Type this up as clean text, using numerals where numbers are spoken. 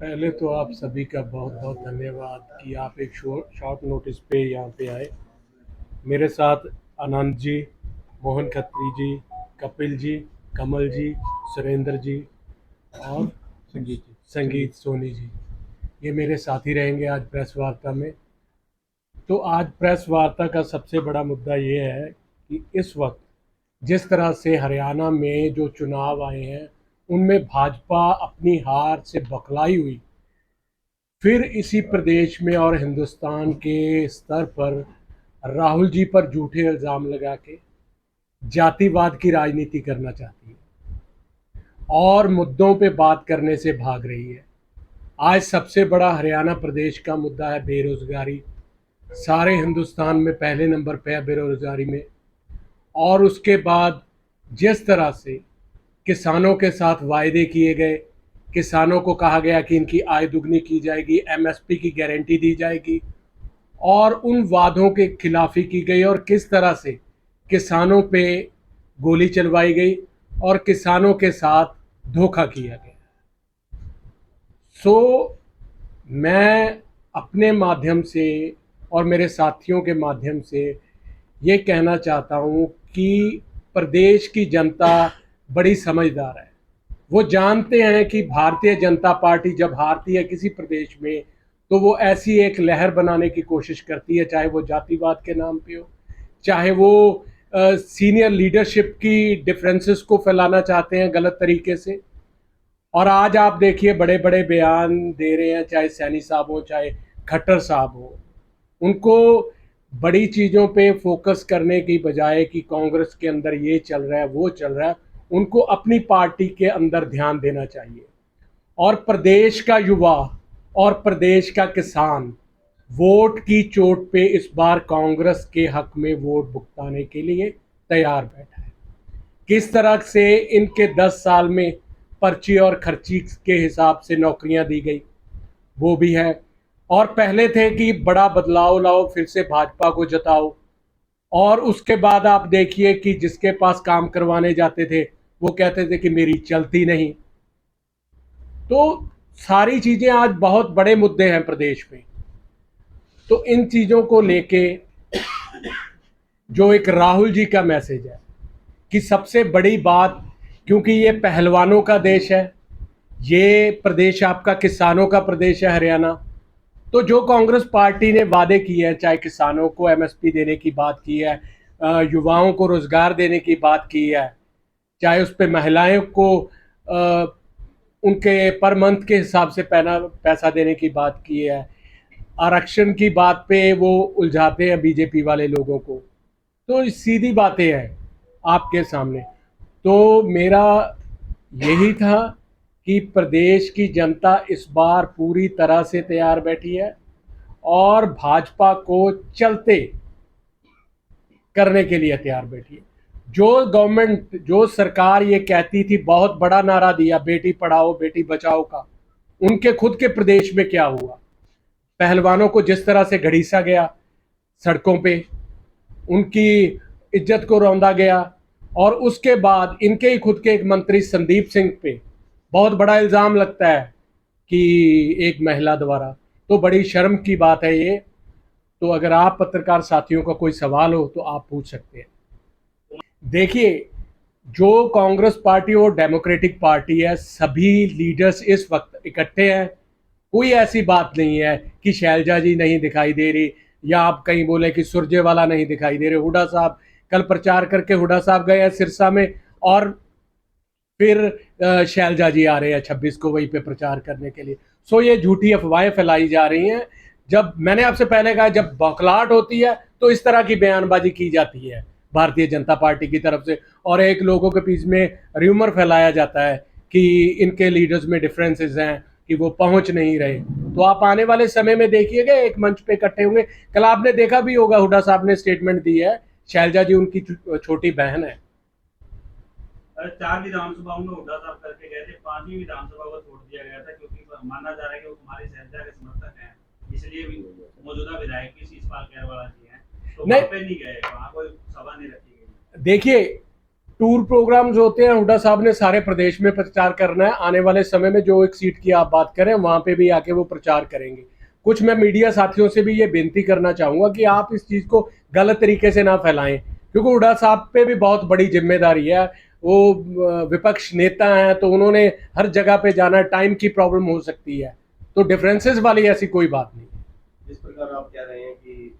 पहले तो आप सभी का बहुत बहुत धन्यवाद कि आप एक शॉर्ट नोटिस पे यहाँ पे आए। मेरे साथ आनंद जी, मोहन खत्री जी, कपिल जी, कमल जी, सुरेंद्र जी और संगीत सोनी जी, ये मेरे साथी रहेंगे आज प्रेस वार्ता में। तो आज प्रेस वार्ता का सबसे बड़ा मुद्दा ये है कि इस वक्त जिस तरह से हरियाणा में जो चुनाव आए हैं उनमें भाजपा अपनी हार से बौखलाई हुई, फिर इसी प्रदेश में और हिंदुस्तान के स्तर पर राहुल जी पर झूठे इल्ज़ाम लगा के जातिवाद की राजनीति करना चाहती है और मुद्दों पे बात करने से भाग रही है। आज सबसे बड़ा हरियाणा प्रदेश का मुद्दा है बेरोजगारी। सारे हिंदुस्तान में पहले नंबर पे है बेरोजगारी में। और उसके बाद जिस तरह से किसानों के साथ वायदे किए गए, किसानों को कहा गया कि इनकी आय दुगनी की जाएगी, एमएसपी की गारंटी दी जाएगी, और उन वादों के खिलाफी की गई और किस तरह से किसानों पे गोली चलवाई गई और किसानों के साथ धोखा किया गया। सो मैं अपने माध्यम से और मेरे साथियों के माध्यम से ये कहना चाहता हूँ कि प्रदेश की जनता बड़ी समझदार है। वो जानते हैं कि भारतीय जनता पार्टी जब हारती है किसी प्रदेश में तो वो ऐसी एक लहर बनाने की कोशिश करती है, चाहे वो जातिवाद के नाम पे हो, चाहे वो सीनियर लीडरशिप की डिफरेंसेस को फैलाना चाहते हैं गलत तरीके से। और आज आप देखिए बड़े बड़े बयान दे रहे हैं, चाहे सैनी साहब हो चाहे खट्टर साहब हो। उनको बड़ी चीज़ों पे फोकस करने की बजाय कि कांग्रेस के अंदर ये चल रहा है वो चल रहा है, उनको अपनी पार्टी के अंदर ध्यान देना चाहिए। और प्रदेश का युवा और प्रदेश का किसान वोट की चोट पे इस बार कांग्रेस के हक में वोट भुगताने के लिए तैयार बैठा है। किस तरह से इनके 10 साल में पर्ची और खर्ची के हिसाब से नौकरियां दी गई वो भी है। और पहले थे कि बड़ा बदलाव लाओ, फिर से भाजपा को जताओ, और उसके बाद आप देखिए कि जिसके पास काम करवाने जाते थे वो कहते थे कि मेरी चलती नहीं। तो सारी चीजें आज बहुत बड़े मुद्दे हैं प्रदेश में। तो इन चीजों को लेके जो एक राहुल जी का मैसेज है कि सबसे बड़ी बात, क्योंकि ये पहलवानों का देश है, ये प्रदेश आपका किसानों का प्रदेश है हरियाणा। तो जो कांग्रेस पार्टी ने वादे किए हैं, चाहे किसानों को एमएसपी देने की बात की है, युवाओं को रोजगार देने की बात की है, चाहे उस पर महिलाओं को उनके पर मंथ के हिसाब से पैसा देने की बात की है, आरक्षण की बात पे वो उलझाते हैं बीजेपी वाले लोगों को। तो सीधी बातें हैं आपके सामने। तो मेरा यही था कि प्रदेश की जनता इस बार पूरी तरह से तैयार बैठी है और भाजपा को चलते करने के लिए तैयार बैठी है। जो गवर्नमेंट, जो सरकार ये कहती थी, बहुत बड़ा नारा दिया बेटी पढ़ाओ बेटी बचाओ का, उनके खुद के प्रदेश में क्या हुआ? पहलवानों को जिस तरह से घड़ीसा गया सड़कों पे, उनकी इज्जत को रौंदा गया, और उसके बाद इनके ही खुद के एक मंत्री संदीप सिंह पे बहुत बड़ा इल्ज़ाम लगता है कि एक महिला द्वारा। तो बड़ी शर्म की बात है ये। तो अगर आप पत्रकार साथियों का कोई सवाल हो तो आप पूछ सकते हैं। देखिए, जो कांग्रेस पार्टी और डेमोक्रेटिक पार्टी है, सभी लीडर्स इस वक्त इकट्ठे हैं। कोई ऐसी बात नहीं है कि शैलजा जी नहीं दिखाई दे रही, या आप कहीं बोले कि सुरजेवाला नहीं दिखाई दे रहे। हुड्डा साहब कल प्रचार करके हुड्डा साहब गए हैं सिरसा में, और फिर शैलजा जी आ रहे हैं 26 को वहीं पे प्रचार करने के लिए। सो ये झूठी अफवाहें फैलाई जा रही हैं। जब मैंने आपसे पहले कहा, जब बौखलाहट होती है तो इस तरह की बयानबाजी की जाती है भारतीय जनता पार्टी की तरफ से, और एक लोगों के बीच में र्यूमर फैलाया जाता है कि इनके लीडर्स में डिफरेंसेस हैं, कि वो पहुंच नहीं रहे। तो आप आने वाले समय में देखिएगा एक मंच पे इकट्ठे होंगे। कल आपने देखा भी होगा, हुड्डा साहब ने स्टेटमेंट दी है, शैलजा जी उनकी छोटी बहन है। 4 विधानसभाओं में हुड्डा साहब करके गए थे, 5वीं विधानसभा को छोड़ दिया गया था क्योंकि माना जा रहा है कि वो कुमारी शैलजा के समर्थक हैं, इसलिए भी मौजूदा विधायक भी शीशपाल खैरवाला जी हैं, तो वहां नहीं, पे नहीं गए, वहां कोई सभा नहीं रखी गई। देखिए, टूर प्रोग्राम्स होते हैं, हुड्डा साहब ने सारे प्रदेश में प्रचार करना है। आने वाले समय में जो एक सीट की आप बात करें वहां पे भी आके वो प्रचार करेंगे। कुछ मैं मीडिया साथियों से भी ये बेनती करना चाहूंगा कि आप इस चीज को गलत तरीके से ना फैलाएं, क्योंकि हुड्डा साहब पे भी बहुत बड़ी जिम्मेदारी है। वो विपक्ष नेता हैं, तो उन्होंने हर जगह पे जाना, टाइम की प्रॉब्लम हो सकती है, तो डिफरेंसेस वाली ऐसी कोई बात नहीं। जिस प्रकार आप कह रहे हैं कि